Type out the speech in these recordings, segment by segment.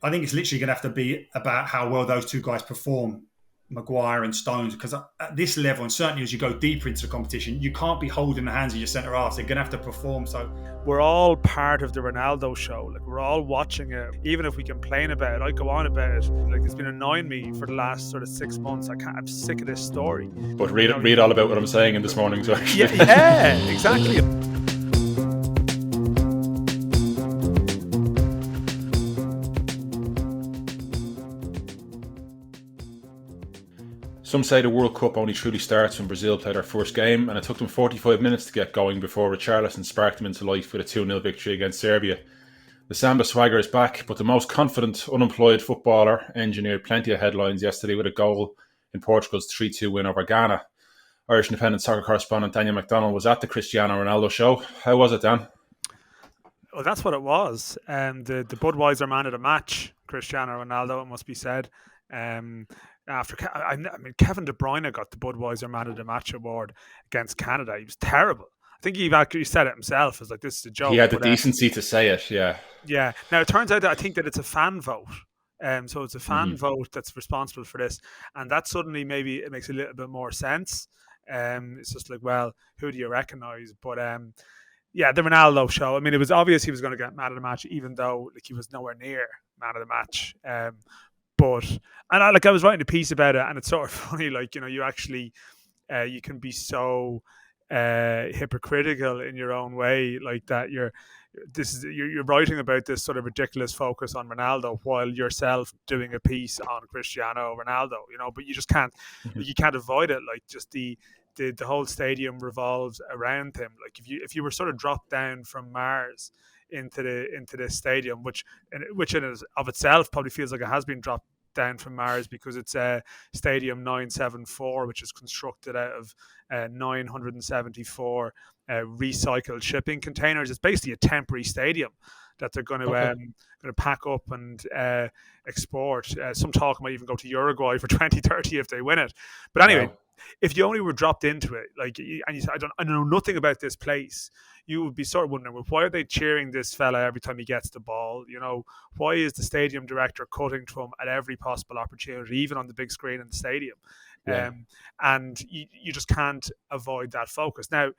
I think it's literally going to have to be about how well those two guys perform, Maguire and Stones, because at this level, and certainly as you go deeper into the competition, you can't be holding the hands of your centre halves. They're going to have to perform. So we're all part of the Ronaldo show. Like, we're all watching it. Even if we complain about it, I go on about it. Like, it's been annoying me for the last sort of 6 months. I'm sick of this story. But read all about what I'm saying in this morning. So yeah, exactly. Some say the World Cup only truly starts when Brazil play their first game, and it took them 45 minutes to get going before Richarlison sparked them into life with a 2-0 victory against Serbia. The Samba swagger is back, but the most confident, unemployed footballer engineered plenty of headlines yesterday with a goal in Portugal's 3-2 win over Ghana. Irish Independent soccer correspondent Daniel McDonnell was at the Cristiano Ronaldo show. How was it, Dan? Well, that's what it was. The Budweiser man of the match, Cristiano Ronaldo, it must be said. Kevin De Bruyne got the Budweiser Man of the Match award against Canada. He was terrible. I think he actually said it himself. It's like, this is a joke. He had the decency to say it, yeah. Yeah. Now, it turns out that I think that it's a fan vote. So it's a fan vote that's responsible for this. And that suddenly maybe it makes a little bit more sense. It's just like, well, who do you recognise? But yeah, the Ronaldo show. I mean, it was obvious he was going to get Man of the Match, even though he was nowhere near Man of the Match. I was writing a piece about it, and it's sort of funny, you actually, you can be so hypocritical in your own way, like that you're writing about this sort of ridiculous focus on Ronaldo while yourself doing a piece on Cristiano Ronaldo, but you just can't, you can't avoid it. Like, just the whole stadium revolves around him. Like, if you were sort of dropped down from Mars into this stadium, which in of itself probably feels like it has been dropped down from Mars, because it's Stadium 974, which is constructed out of 974 recycled shipping containers. It's basically a temporary stadium that they're going to pack up and export. Some talk might even go to Uruguay for 2030 if they win it. But anyway, wow. If you only were dropped into it, and you said, I know nothing about this place, you would be sort of wondering, well, why are they cheering this fella every time he gets the ball? Why is the stadium director cutting to him at every possible opportunity, even on the big screen in the stadium? Yeah. And you just can't avoid that focus. Now,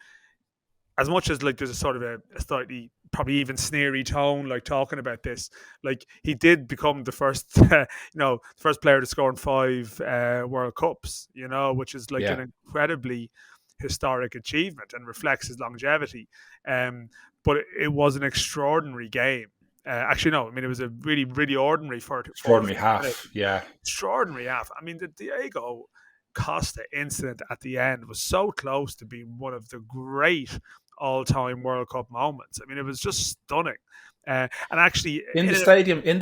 as much as there's a sort of a slightly probably even sneery tone talking about this, he did become the first first player to score in 5 World Cups, which is an incredibly historic achievement and reflects his longevity. But it was an extraordinary game. Actually, no, I mean, it was a really, really ordinary extraordinary half. Yeah, extraordinary half. I mean, the Diogo Costa incident at the end was so close to being one of the great all-time World Cup moments. I mean, it was just stunning. And actually, in the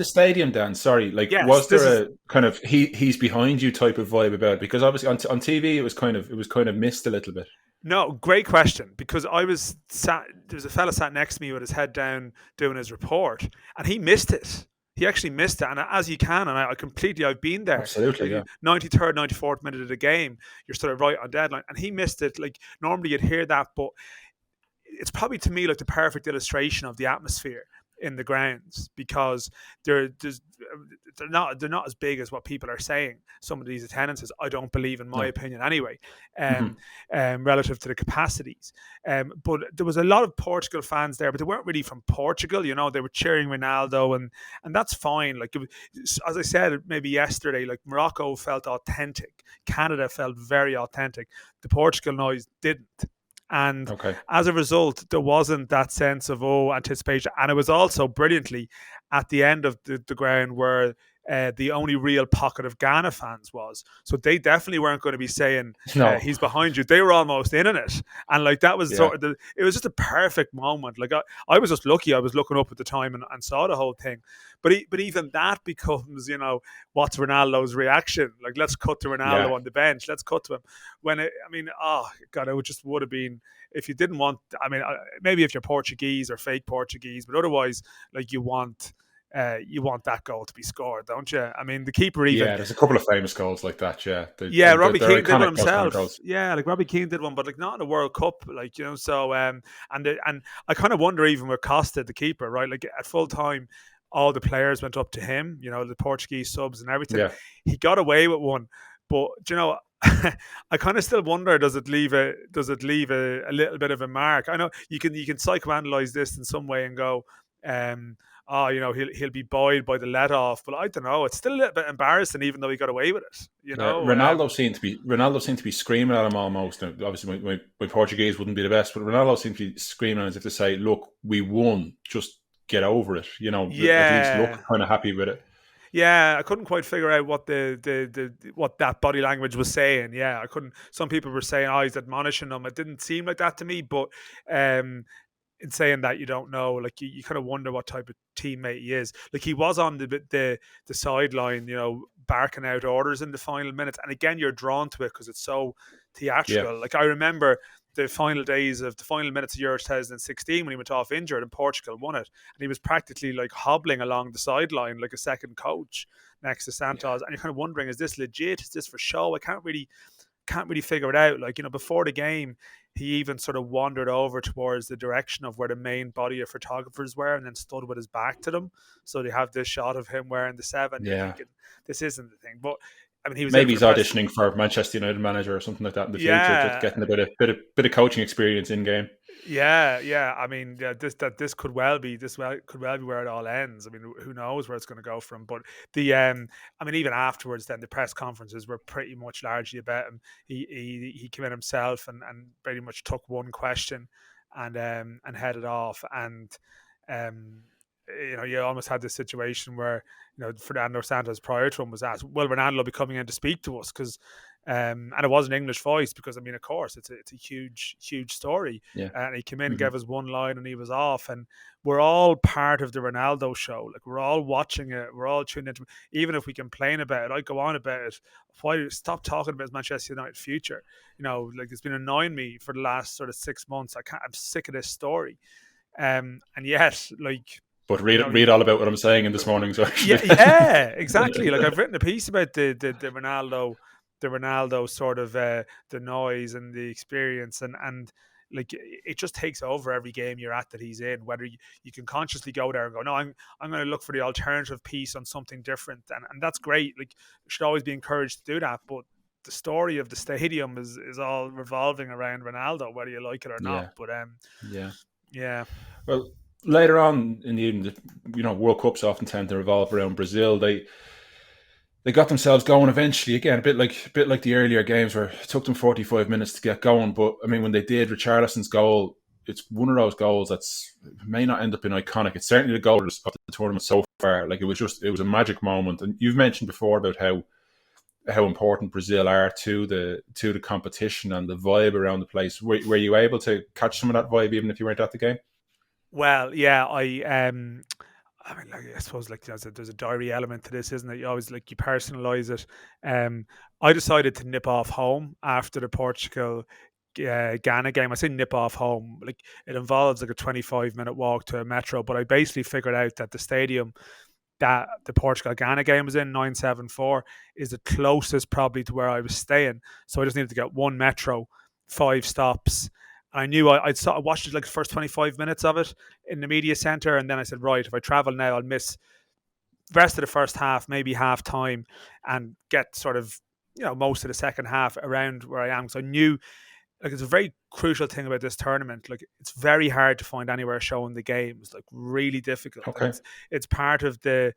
stadium, Dan. Sorry, yes, was there a kind of he's behind you type of vibe about it? Because obviously on TV it was kind of missed a little bit. No, great question. Because there was a fella sat next to me with his head down doing his report, and he missed it. He actually missed it, and as you can, and I've been there. Absolutely, yeah. 93rd, 94th minute of the game, you're sort of right on deadline, and he missed it. Normally you'd hear that, but it's probably to me the perfect illustration of the atmosphere in the grounds, because they're not as big as what people are saying. Some of these attendances, I don't believe, in my opinion anyway, relative to the capacities. But there was a lot of Portugal fans there, but they weren't really from Portugal. They were cheering Ronaldo, and that's fine. As I said maybe yesterday, Morocco felt authentic, Canada felt very authentic. The Portugal noise didn't. And as a result, there wasn't that sense of anticipation. And it was also brilliantly at the end of the ground where the only real pocket of Ghana fans was. So they definitely weren't going to be saying, he's behind you. They were almost in it. And that was sort of it was just a perfect moment. I was just lucky. I was looking up at the time and saw the whole thing. But even that becomes, what's Ronaldo's reaction? Let's cut to Ronaldo on the bench. Let's cut to him. It just would have been, if you didn't want, maybe if you're Portuguese or fake Portuguese, but otherwise, you want that goal to be scored, don't you? I mean, the keeper even... Yeah, there's a couple of famous goals like that, yeah. Robbie Keane did one himself. Yeah, Robbie Keane did one, but not in a World Cup, so... And I kind of wonder, even with Costa, the keeper, right? At full time, all the players went up to him, the Portuguese subs and everything. Yeah. He got away with one, but I kind of still wonder, does it leave a little bit of a mark? I know you can psychoanalyze this in some way and go, he'll be buoyed by the let off, but I don't know. It's still a little bit embarrassing, even though he got away with it. Ronaldo seemed to be screaming at him almost. Now, obviously, my Portuguese wouldn't be the best, but Ronaldo seemed to be screaming as if to say, "Look, we won. Just get over it." At least look kind of happy with it. Yeah, I couldn't quite figure out what what that body language was saying. Yeah, I couldn't. Some people were saying, "Oh, he's admonishing them." It didn't seem like that to me, but in saying that, you don't know. Like you kind of wonder what type of teammate he is. Like he was on the sideline, barking out orders in the final minutes, and again, you're drawn to it because it's so theatrical. Yeah. Like I remember the final minutes of Euro 2016 when he went off injured and Portugal won it, and he was practically like hobbling along the sideline like a second coach next to Santos, and you're kind of wondering, is this legit? Is this for show? I can't really figure it out. Like, before the game, he even sort of wandered over towards the direction of where the main body of photographers were and then stood with his back to them. So they have this shot of him wearing the 7. Yeah. You're thinking, this isn't the thing. But I mean, he was maybe he's auditioning for Manchester United manager or something like that in the future, just getting a bit of coaching experience in game. Yeah. I mean, this could well be where it all ends. I mean, who knows where it's going to go from? But even afterwards, then the press conferences were pretty much largely about him. He came in himself and pretty much took one question and headed off. And you almost had this situation where Fernando Santos prior to him was asked, "Will Ronaldo be coming in to speak to us?" Because and it was an English voice because, I mean, of course, it's a huge story. Yeah. And he came in, gave us one line, and he was off. And we're all part of the Ronaldo show. Like, we're all watching it. We're all tuned into it. Even if we complain about it, I go on about it. Why stop talking about Manchester United future? Like, it's been annoying me for the last sort of 6 months. I'm sick of this story. And yet, like. But read all about what I'm saying in this morning. So yeah, exactly. Like, I've written a piece about the Ronaldo sort of the noise and the experience and like it just takes over every game you're at that he's in. Whether you can consciously go there and go, no, I'm going to look for the alternative piece on something different, and that's great. Like, you should always be encouraged to do that. But the story of the stadium is all revolving around Ronaldo, whether you like it or not. But yeah. Well, later on in the evening, World Cups often tend to revolve around Brazil. They got themselves going eventually again, a bit like the earlier games where it took them 45 minutes to get going. But I mean, when they did, Richarlison's goal, it's one of those goals that's may not end up being iconic. It's certainly the goal of the tournament so far. Like, it was a magic moment. And you've mentioned before about how important Brazil are to the competition and the vibe around the place. Were you able to catch some of that vibe even if you weren't at the game? Well, yeah, I mean, like, I suppose, like, there's a diary element to this, isn't it? You always, like, you personalize it. I decided to nip off home after the Portugal Ghana game. I say nip off home, like, it involves like a 25-minute walk to a metro, but I basically figured out that the stadium that the Portugal Ghana game was in, 974, is the closest probably to where I was staying. So I just needed to get one metro, 5 stops. I knew I watched it like the first 25 minutes of it in the media centre, and then I said, right, if I travel now, I'll miss the rest of the first half, maybe half time, and get sort of most of the second half around where I am. Because I knew, like, it's a very crucial thing about this tournament. Like, it's very hard to find anywhere showing the games. Like, really difficult. Okay. It's part of the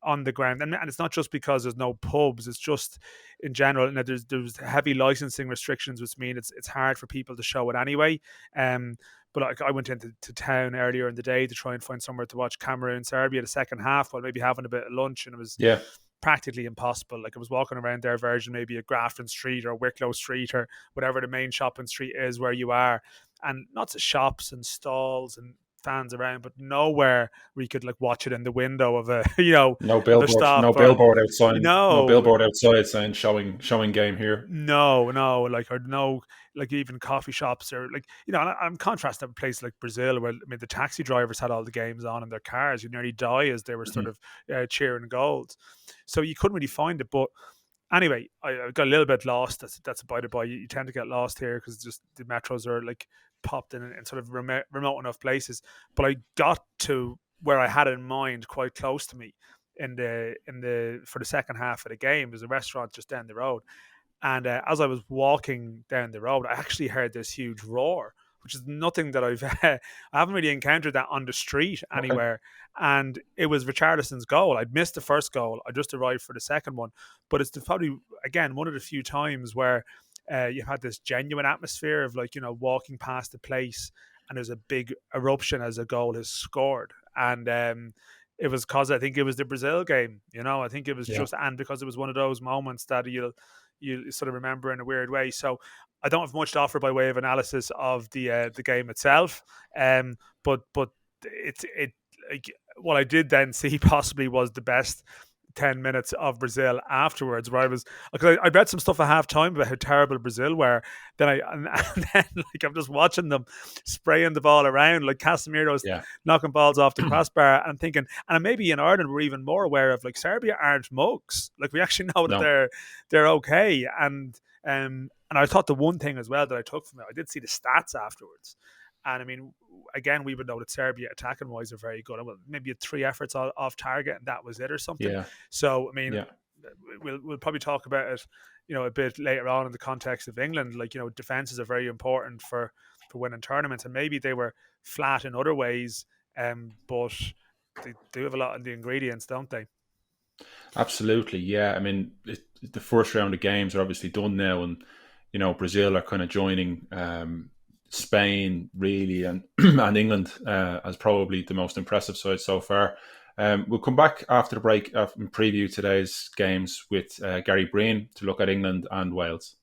on the ground, and it's not just because there's no pubs. It's just in general, there's heavy licensing restrictions, which mean it's hard for people to show it anyway. But like, I went into town earlier in the day to try and find somewhere to watch Cameroon Serbia the second half while maybe having a bit of lunch, and it was practically impossible. Like, I was walking around their version, maybe at Grafton Street or Wicklow Street or whatever the main shopping street is where you are, and lots of shops and stalls and fans around, but nowhere where you could like watch it in the window of a no billboard outside, no billboard outside saying showing game here. No, like even coffee shops or like I'm contrasting a place like Brazil where, I mean, the taxi drivers had all the games on in their cars. You nearly die as they were sort of cheering goals, so you couldn't really find it. But anyway, I got a little bit lost. That's by the by. You tend to get lost here because just the metros are like popped in sort of remote enough places. But I got to where I had in mind quite close to me for the second half of the game. There's a restaurant just down the road, and as I was walking down the road, I actually heard this huge roar, which is nothing that I haven't really encountered that on the street anywhere. And it was Richarlison's goal. I'd missed the first goal. I just arrived for the second one, but it's probably again one of the few times where you had this genuine atmosphere of walking past the place and there's a big eruption as a goal is scored. And it was because I think it was the Brazil game. I think it was and because it was one of those moments that you sort of remember in a weird way. So I don't have much to offer by way of analysis of the game itself. But what I did then see possibly was the best 10 minutes of Brazil afterwards, where I read some stuff at half time about how terrible Brazil were. Then I'm just watching them spraying the ball around, like Casemiro's knocking balls off the crossbar, and thinking, and maybe in Ireland we're even more aware of, like, Serbia aren't mugs. Like, we actually know that they're okay. And I thought the one thing as well that I took from it, I did see the stats afterwards. And I mean, again, we would know that Serbia attacking wise are very good. Maybe 3 efforts off target, and that was it or something. Yeah. So I mean, we'll probably talk about it, a bit later on in the context of England. Like, defenses are very important for winning tournaments, and maybe they were flat in other ways, but they do have a lot of the ingredients, don't they? Absolutely, yeah. I mean, the first round of games are obviously done now, and Brazil are kind of joining Spain really and England as probably the most impressive side so far. We'll come back after the break and preview today's games with Gary Breen to look at England and Wales.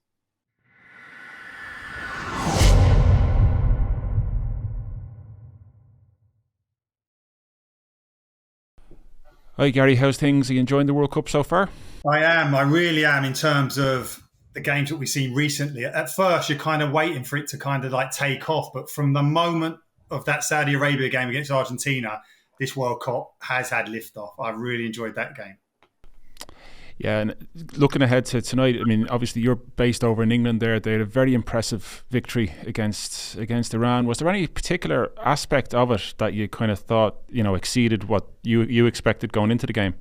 Hi Gary, how's things? Are you enjoying the World Cup so far? I am. I really am, in terms of the games that we've seen recently. At first, you're kind of waiting for it to kind of like take off. But from the moment of that Saudi Arabia game against Argentina, this World Cup has had liftoff. I've really enjoyed that game. Yeah, and looking ahead to tonight, I mean, obviously you're based over in England there. They had a very impressive victory against Iran. Was there any particular aspect of it that you kind of thought, exceeded what you expected going into the game?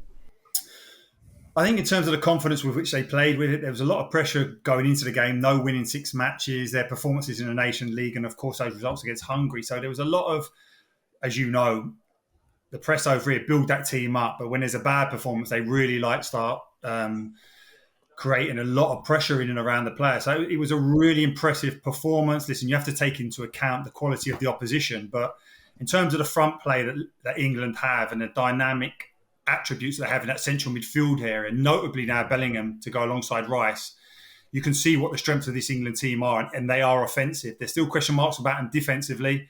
I think in terms of the confidence with which they played with it, there was a lot of pressure going into the game. No winning 6 matches, their performances in the Nation League, and of course those results against Hungary. So there was a lot of, as you know, the press over here build that team up. But when there's a bad performance, they really start creating a lot of pressure in and around the player. So it was a really impressive performance. Listen, you have to take into account the quality of the opposition, but in terms of the front play that England have and the dynamic attributes they have in that central midfield area, and notably now Bellingham to go alongside Rice, you can see what the strengths of this England team are, and they are offensive. There's still question marks about them defensively.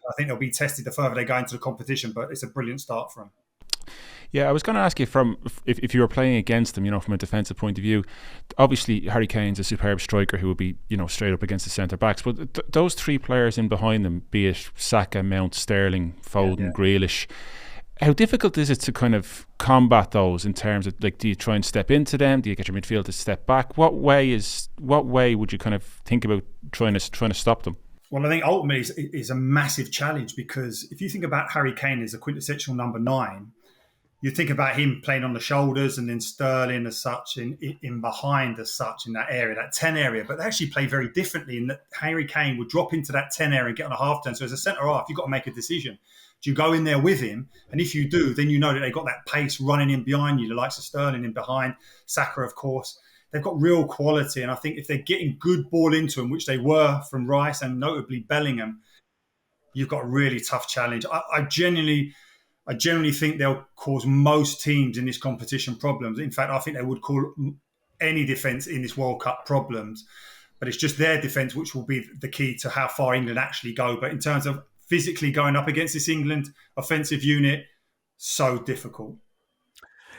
I think they'll be tested the further they go into the competition, but it's a brilliant start for them. Yeah, I was going to ask you if you were playing against them, from a defensive point of view. Obviously, Harry Kane's a superb striker who will be, straight up against the centre backs. But those 3 players in behind them, be it Saka, Mount, Sterling, Foden, Grealish, how difficult is it to kind of combat those in terms of, like, do you try and step into them? Do you get your midfield to step back? What way would you kind of think about trying to stop them? Well, I think ultimately it's a massive challenge, because if you think about Harry Kane as a quintessential number 9, you think about him playing on the shoulders, and then Sterling as such in behind as such in that area, that 10 area. But they actually play very differently in that Harry Kane would drop into that 10 area and get on a half turn. So as a centre half, you've got to make a decision. Do you go in there with him? And if you do, then you know that they've got that pace running in behind you, the likes of Sterling in behind, Saka, of course. They've got real quality. And I think if they're getting good ball into them, which they were from Rice and notably Bellingham, you've got a really tough challenge. I genuinely think they'll cause most teams in this competition problems. In fact, I think they would call any defence in this World Cup problems. But it's just their defence which will be the key to how far England actually go. But in terms of physically going up against this England offensive unit, so difficult.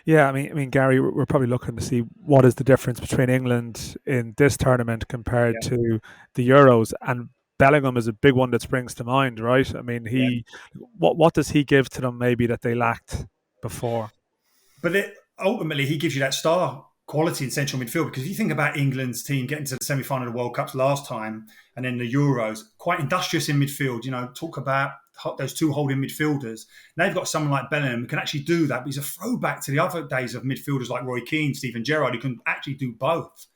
Yeah, I mean, Gary, we're probably looking to see what is the difference between England in this tournament compared to the Euros, and Bellingham is a big one that springs to mind, right? I mean, what does he give to them maybe that they lacked before? But ultimately, he gives you that star quality in central midfield, because if you think about England's team getting to the semi-final of the World Cups last time and then the Euros, quite industrious in midfield. Talk about those two holding midfielders. Now you've got someone like Bellingham who can actually do that, but he's a throwback to the other days of midfielders like Roy Keane, Steven Gerrard, who can actually do both.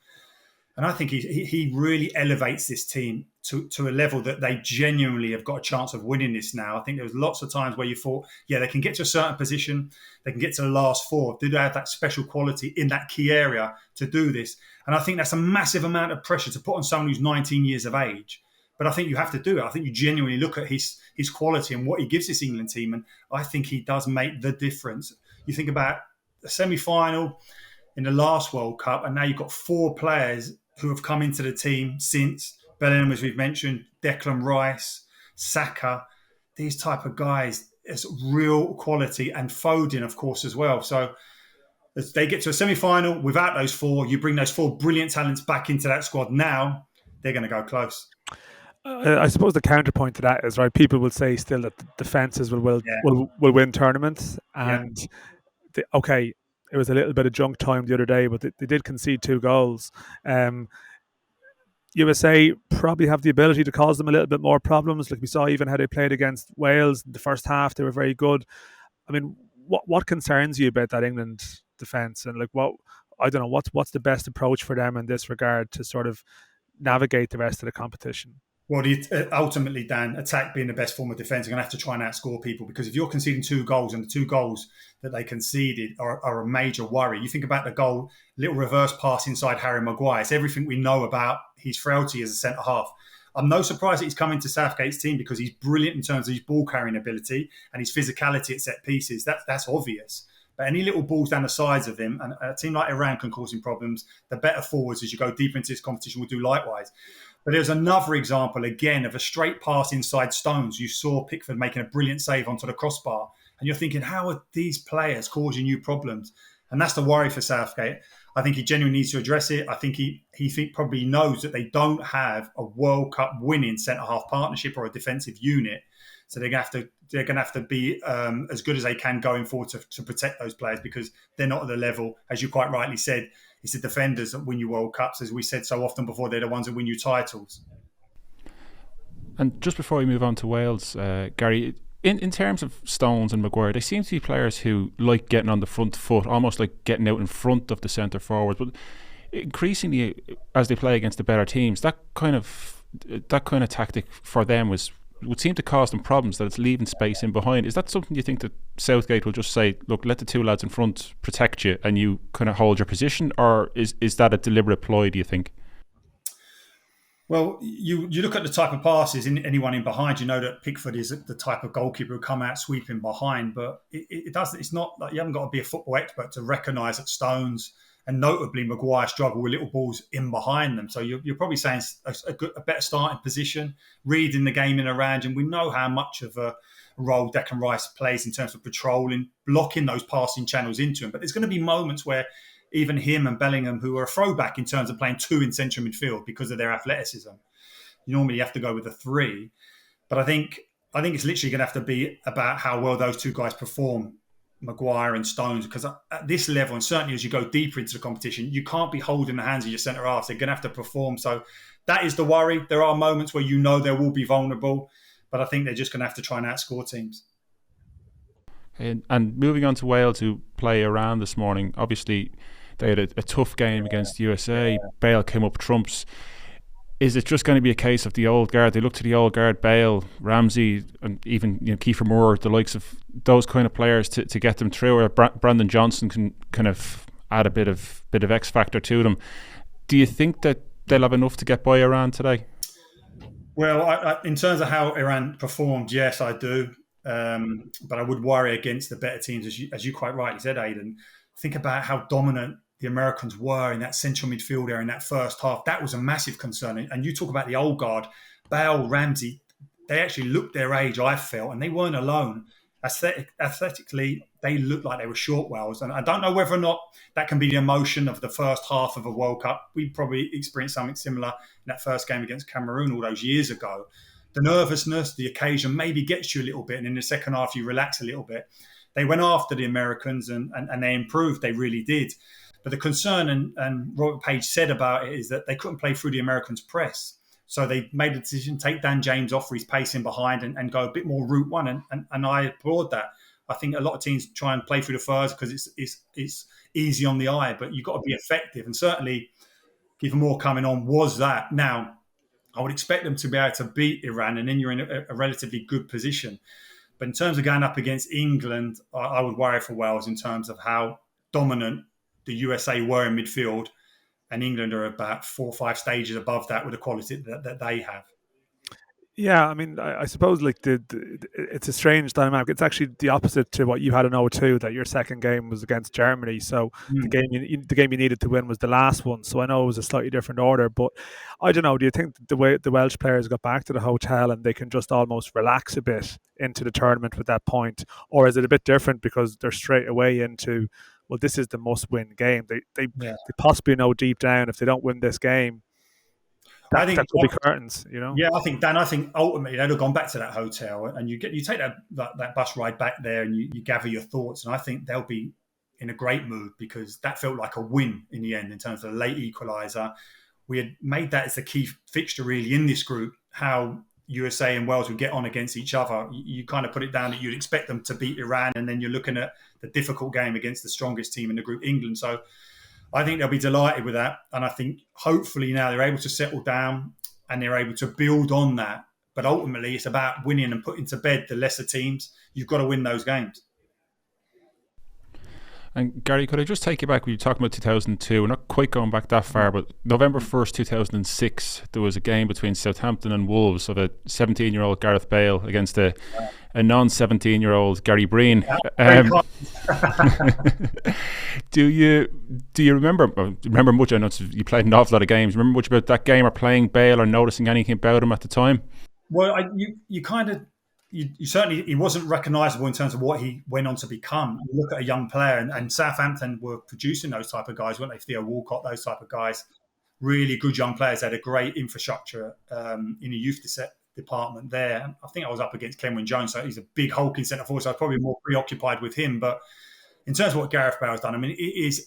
And I think he really elevates this team to a level that they genuinely have got a chance of winning this now. I think there was lots of times where you thought, yeah, they can get to a certain position, they can get to the last four. Do they have that special quality in that key area to do this? And I think that's a massive amount of pressure to put on someone who's 19 years of age. But I think you have to do it. I think you genuinely look at his quality and what he gives this England team, and I think he does make the difference. You think about the semi-final in the last World Cup, and now you've got four players who have come into the team since. Bellingham, as we've mentioned, Declan Rice, Saka, these type of guys. It's real quality, and Foden, of course, as well. So as they get to a semi-final without those four, you bring those four brilliant talents back into that squad. Now they're going to go close. I suppose the counterpoint to that is, right, people will say still that the defences will win tournaments. And, okay, it was a little bit of junk time the other day, but they did concede 2 goals. USA probably have the ability to cause them a little bit more problems. Like we saw even how they played against Wales in the first half, they were very good. I mean, what concerns you about that England defence? And what's the best approach for them in this regard to sort of navigate the rest of the competition? Well, ultimately, Dan, attack being the best form of defence, you're going to have to try and outscore people, because if you're conceding 2 goals and the 2 goals that they conceded are a major worry. You think about the goal, little reverse pass inside Harry Maguire. It's everything we know about his frailty as a centre-half. I'm no surprise that he's come into Southgate's team, because he's brilliant in terms of his ball-carrying ability and his physicality at set pieces. That's obvious. But any little balls down the sides of him, and a team like Iran can cause him problems. The better forwards, as you go deeper into this competition, will do likewise. But there's another example, again, of a straight pass inside Stones. You saw Pickford making a brilliant save onto the crossbar. And you're thinking, how are these players causing you problems? And that's the worry for Southgate. I think he genuinely needs to address it. I think he probably knows that they don't have a World Cup winning centre-half partnership or a defensive unit. So they're going to have to be as good as they can going forward to protect those players, because they're not at the level, as you quite rightly said. It's the defenders that win you World Cups, as we said so often before. They're the ones that win you titles. And just before we move on to Wales, Gary, in terms of Stones and Maguire, they seem to be players who like getting on the front foot, almost like getting out in front of the centre forwards. But increasingly, as they play against the better teams, that kind of tactic for them would seem to cause them problems, that it's leaving space in behind. Is that something you think that Southgate will just say, look, let the 2 lads in front protect you and you kind of hold your position? Or is that a deliberate ploy, do you think? Well, you look at the type of passes in anyone in behind, you know that Pickford is the type of goalkeeper who come out sweeping behind, but it's not like you haven't got to be a football expert to recognise that Stones and notably Maguire struggle with little balls in behind them. So you're probably saying a better starting position, reading the game in around, and we know how much of a role Declan Rice plays in terms of patrolling, blocking those passing channels into him. But there's going to be moments where even him and Bellingham, who are a throwback in terms of playing 2 in central midfield because of their athleticism, you normally have to go with a 3. But I think it's literally going to have to be about how well those 2 guys perform, Maguire and Stones, because at this level, and certainly as you go deeper into the competition, you can't be holding the hands of your centre-halves. They're going to have to perform. So that is the worry. There are moments where you know they will be vulnerable, but I think they're just going to have to try and outscore teams. And moving on to Wales, who play Iran this morning, obviously they had a tough game against the USA. Bale came up trumps. Is it just going to be a case of the old guard? They look to the old guard, Bale, Ramsey, and even Kiefer Moore, the likes of those kind of players to get them through. Or Brandon Johnson can kind of add a bit of X factor to them. Do you think that they'll have enough to get by Iran today? Well, in terms of how Iran performed, yes, I do. But I would worry against the better teams, as you quite rightly said, Aidan. Think about how dominant the Americans were in that central midfield area in that first half. That was a massive concern. And you talk about the old guard, Bale, Ramsey, they actually looked their age, I felt, and they weren't alone. Aesthetically, they looked like they were short wells. And I don't know whether or not that can be the emotion of the first half of a World Cup. We probably experienced something similar in that first game against Cameroon all those years ago. The nervousness, the occasion maybe gets you a little bit, and in the second half you relax a little bit. They went after the Americans and they improved, they really did. But the concern, and Robert Page said about it, is that they couldn't play through the Americans' press. So they made a decision, take Dan James off for his pacing behind and go a bit more route one. And I applaud that. I think a lot of teams try and play through the first because it's easy on the eye, but you've got to be effective. And certainly, Kiefer Moore coming on was that. Now, I would expect them to be able to beat Iran, and then you're in a relatively good position. But in terms of going up against England, I would worry for Wales in terms of how dominant the USA were in midfield, and England are about 4 or 5 stages above that with the quality that they have. Yeah, I mean, I suppose like it's a strange dynamic. It's actually the opposite to what you had in 02, that your second game was against Germany. So the game you needed to win was the last one. So I know it was a slightly different order, but I don't know. Do you think the way the Welsh players got back to the hotel and they can just almost relax a bit into the tournament with that point, or is it a bit different because they're straight away into, well, this is the must-win game. They possibly know deep down if they don't win this game, that could be curtains, you know. Yeah, I think ultimately they'd have gone back to that hotel, and you take that bus ride back there, and you gather your thoughts, and I think they'll be in a great mood because that felt like a win in the end in terms of the late equaliser. We had made that as the key fixture really in this group, how USA and Wales would get on against each other. You kind of put it down that you'd expect them to beat Iran, and then you're looking at the difficult game against the strongest team in the group, England. So I think they'll be delighted with that. And I think hopefully now they're able to settle down and they're able to build on that. But ultimately, it's about winning and putting to bed the lesser teams. You've got to win those games. And Gary, could I just take you back when you talking about 2002? We're not quite going back that far, but November 1st, 2006, there was a game between Southampton and Wolves of a 17-year-old Gareth Bale against a non-17-year-old Gary Breen. Do you remember much? I know you played an awful lot of games. Remember much about that game or playing Bale or noticing anything about him at the time? Well, you certainly, he wasn't recognisable in terms of what he went on to become. You look at a young player, and Southampton were producing those type of guys, weren't they? Theo Walcott, those type of guys, really good young players. They had a great infrastructure in the youth department there. I think I was up against Kenwyne Jones, so he's a big hulking centre forward, so I was probably more preoccupied with him. But in terms of what Gareth Bale's done, I mean, it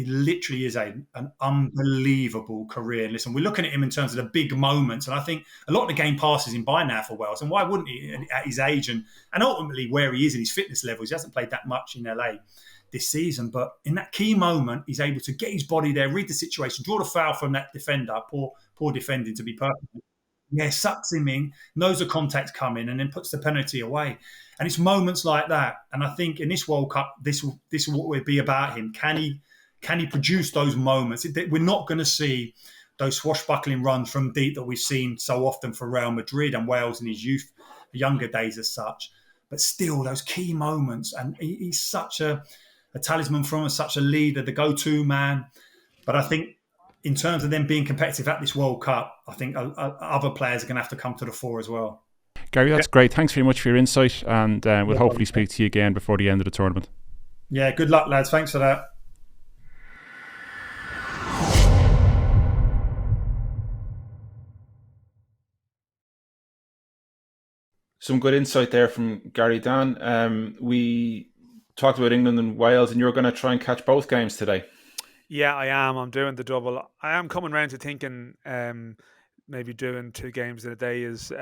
literally is an unbelievable career. And listen, we're looking at him in terms of the big moments, and I think a lot of the game passes him by now for Wales. And why wouldn't he at his age and ultimately where he is in his fitness levels? He hasn't played that much in LA this season, but in that key moment, he's able to get his body there, read the situation, draw the foul from that defender, poor defending to be perfect. Yeah, sucks him in, knows the contact's coming, and then puts the penalty away. And it's moments like that. And I think in this World Cup, this will what will be about him. Can he produce those moments? We're not going to see those swashbuckling runs from deep that we've seen so often for Real Madrid and Wales in his younger days as such. But still, those key moments. And he's such a talisman from us, such a leader, the go-to man. But I think in terms of them being competitive at this World Cup, I think other players are going to have to come to the fore as well. Gary, that's great. Thanks very much for your insight, and we'll hopefully speak to you again before the end of the tournament. Yeah, good luck, lads. Thanks for that. Some good insight there from Gary Dan. We talked about England and Wales, and you're going to try and catch both games today. Yeah, I am. I'm doing the double. I am coming around to thinking maybe doing 2 games in a day is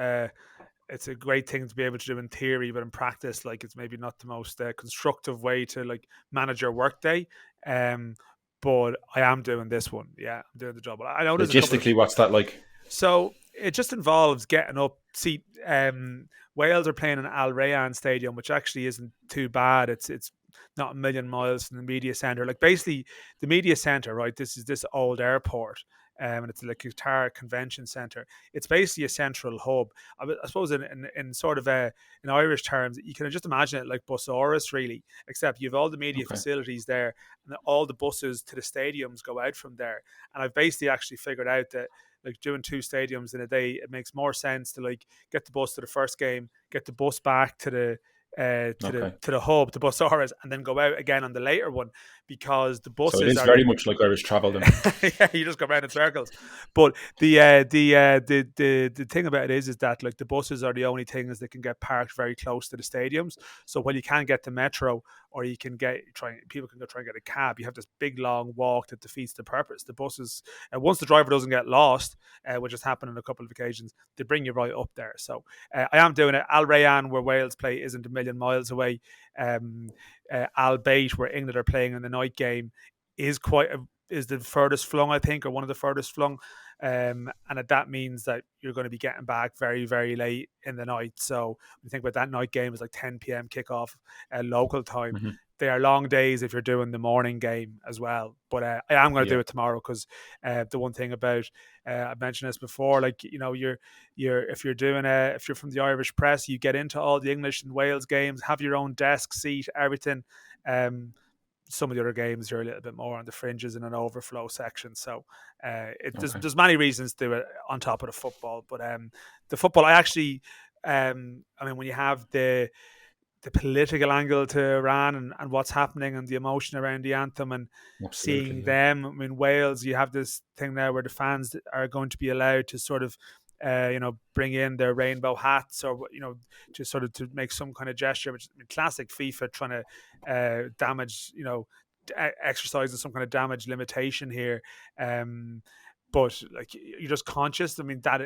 it's a great thing to be able to do in theory, but in practice, like, it's maybe not the most constructive way to like manage your workday. But I am doing this one. Yeah, I'm doing the double. I know logistically, what's that like? So it just involves getting up. See, Wales are playing in Al Rayyan Stadium, which actually isn't too bad. It's not a million miles from the media centre. Like, basically, the media centre, right? This is this old airport, and it's the Qatar Convention Centre. It's basically a central hub. I suppose in sort of in Irish terms, you can just imagine it like Busaurus, really, except you have all the media facilities there, and all the buses to the stadiums go out from there. And I've basically actually figured out that, like, doing 2 stadiums in a day, it makes more sense to like get the bus to the first game, get the bus back to the to the hub, the bus hours, and then go out again on the later one, because the buses so it is very much like Irish travel then. Yeah, you just go around in circles. But the thing about it is that like the buses are the only things that can get parked very close to the stadiums. So while you can get the metro, or you can people can go try and get a cab, you have this big long walk that defeats the purpose. The buses, once the driver doesn't get lost, which has happened on a couple of occasions, they bring you right up there. So I am doing it. Al Rayyan, where Wales play, isn't a million miles away. Al Bayt, where England are playing in the night game, is the furthest flung, I think, or one of the furthest flung. And that means that you're going to be getting back very, very late in the night. So when you think about that night game, is like 10 p.m. kickoff local time. Mm-hmm. They are long days if you're doing the morning game as well. But I am going to do it tomorrow, because the one thing about I mentioned this before, like, you know, if you're from the Irish press, you get into all the English and Wales games, have your own desk, seat, everything. Some of the other games you're a little bit more on the fringes in an overflow section. So there's many reasons to do it on top of the football. But the football, I actually, I mean, when you have the political angle to Iran and what's happening and the emotion around the anthem and seeing them. I mean, Wales, you have this thing now where the fans are going to be allowed to sort of, bring in their rainbow hats, or, just sort of to make some kind of gesture, which is classic FIFA trying to damage, exercising some kind of damage limitation here. But like, you're just conscious. I mean, that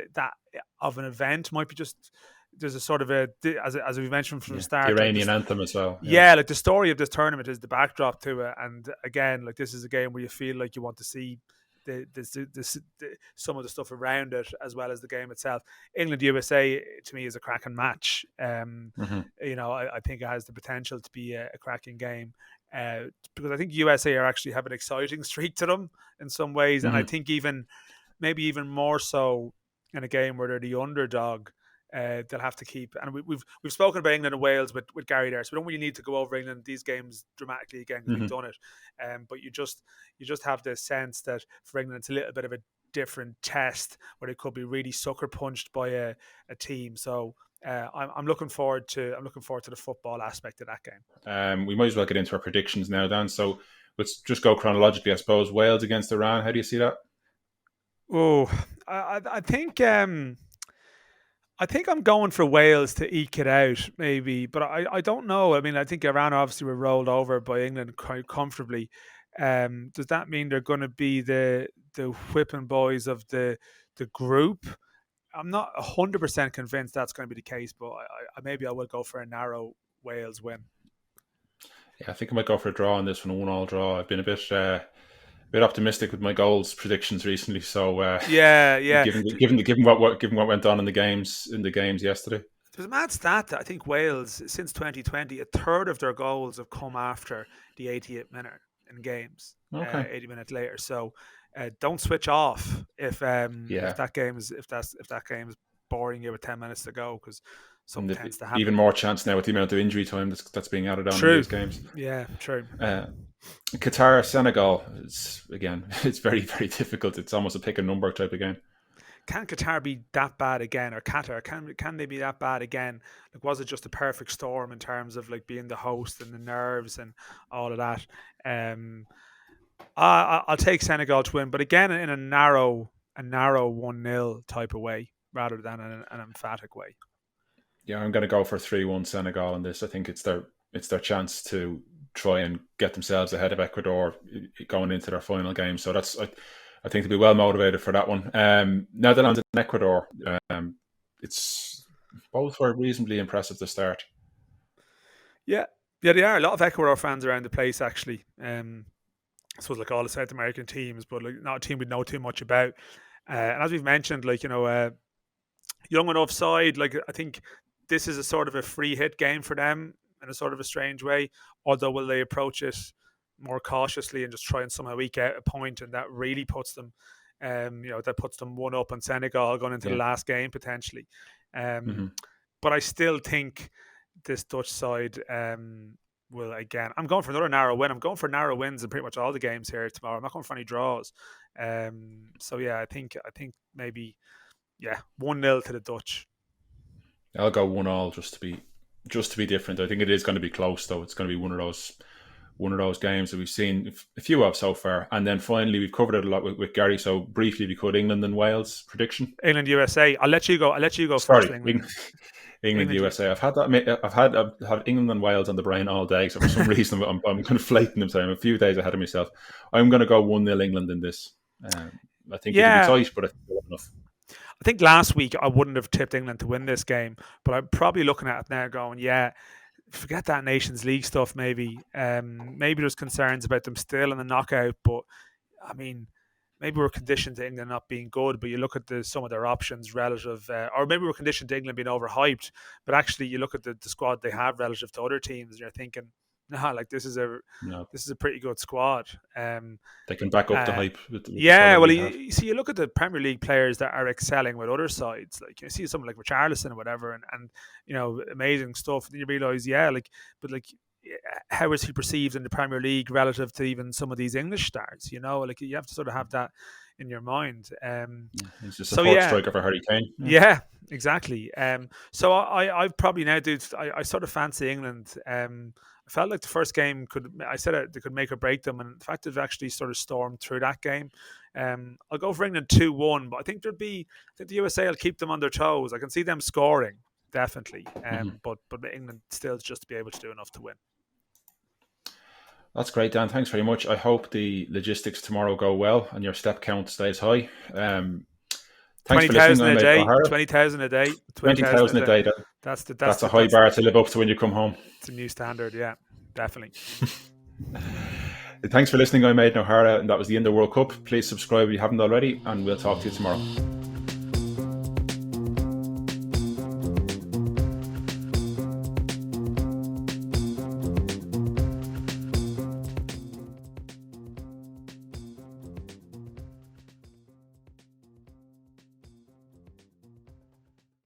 of an event might be just, there's a sort of as we mentioned from the start, the Iranian anthem as well. Yeah, like the story of this tournament is the backdrop to it, and again, like, this is a game where you feel like you want to see some of the stuff around it as well as the game itself. England USA to me is a cracking match. I think it has the potential to be a cracking game, because I think USA are actually have an exciting streak to them in some ways, and I think maybe even more so in a game where they're the underdog. They'll have to keep, and we've spoken about England and Wales with Gary there, so we don't really need to go over England these games dramatically again, because we've done it. But you just have the sense that for England it's a little bit of a different test where they could be really sucker punched by a team. So I'm looking forward to the football aspect of that game. We might as well get into our predictions now, Dan. So let's just go chronologically, I suppose. Wales against Iran. How do you see that? Oh, I think. I think I'm going for Wales to eke it out, maybe, but I don't know. I mean, I think Iran obviously were rolled over by England quite comfortably. Does that mean they're going to be the whipping boys of the group? I'm not 100% convinced that's going to be the case, but maybe I will go for a narrow Wales win. Yeah, I think I might go for a draw on this one, a 1-1 draw. I've been a bit optimistic with my goals predictions recently, so yeah. Given what went on in the games yesterday, there's a mad stat that I think Wales since 2020, a third of their goals have come after the 88th minute in games. 80 minutes later. So don't switch off if that game is boring you with 10 minutes to go, because something tends to happen. Even more chance now with the amount of injury time that's being added on in these games. Yeah, true. Qatar, Senegal, it's very, very difficult. It's almost a pick a number type of game. Can Qatar be that bad again, or Qatar can they be that bad again? Like, was it just a perfect storm in terms of like being the host and the nerves and all of that? I'll take Senegal to win, but again in a narrow 1-0 type of way rather than an emphatic way. Yeah, I'm going to go for 3-1 Senegal in this. I think it's their chance to try and get themselves ahead of Ecuador going into their final game. So I think they'll be well motivated for that one. Netherlands and Ecuador, it's both were reasonably impressive to start. Yeah, they are. A lot of Ecuador fans around the place, actually. I suppose like all the South American teams, but like not a team we know too much about. And as we've mentioned, like, young enough side, like I think this is a sort of a free hit game for them in a sort of a strange way. Although will they approach it more cautiously and just try and somehow eke out a point, and that really puts them, that puts them one up on Senegal going into the last game potentially. But I still think this Dutch side will again. I'm going for another narrow win. I'm going for narrow wins in pretty much all the games here tomorrow. I'm not going for any draws. So yeah, I think maybe 1-0 to the Dutch. I'll go 1-1 just to be just to be different. I think it is going to be close, though. It's going to be one of those games that we've seen a few of so far. And then finally, we've covered it a lot with Gary. So briefly, we could England and Wales prediction. England USA. I'll let you go. Sorry, first. England USA. I've had England and Wales on the brain all day. So for some reason, I'm conflating them. So I'm a few days ahead of myself. I'm going to go 1-0 England in this. I think it'll be tight, but I think it'll be enough. I think last week I wouldn't have tipped England to win this game, but I'm probably looking at it now going, forget that Nations League stuff maybe. Maybe there's concerns about them still in the knockout, but I mean, maybe we're conditioned to England not being good, but you look at some of their options relative, or maybe we're conditioned to England being overhyped, but actually you look at the squad they have relative to other teams and you're thinking, this is a pretty good squad. They can back up the hype. You look at the Premier League players that are excelling with other sides. Like you see someone like Richarlison or whatever, and amazing stuff. And you realise, how is he perceived in the Premier League relative to even some of these English stars? You have to sort of have that in your mind. He's just a support striker for Harry Kane. Yeah, exactly. So I've probably now, dude, I sort of fancy England. I felt like the first game they could make or break them, and in fact they've actually sort of stormed through that game. I'll go for England 2-1, but I think the USA will keep them on their toes. I can see them scoring, definitely. But England still just to be able to do enough to win. That's great, Dan. Thanks very much. I hope the logistics tomorrow go well and your step count stays high. 20,000 a day. 20,000 a day. 20,000 a day. That's a high bar to live up to when you come home. It's a new standard, yeah, definitely. Thanks for listening. I'm Aidan O'Hara, and that was the Indo World Cup. Please subscribe if you haven't already, and we'll talk to you tomorrow.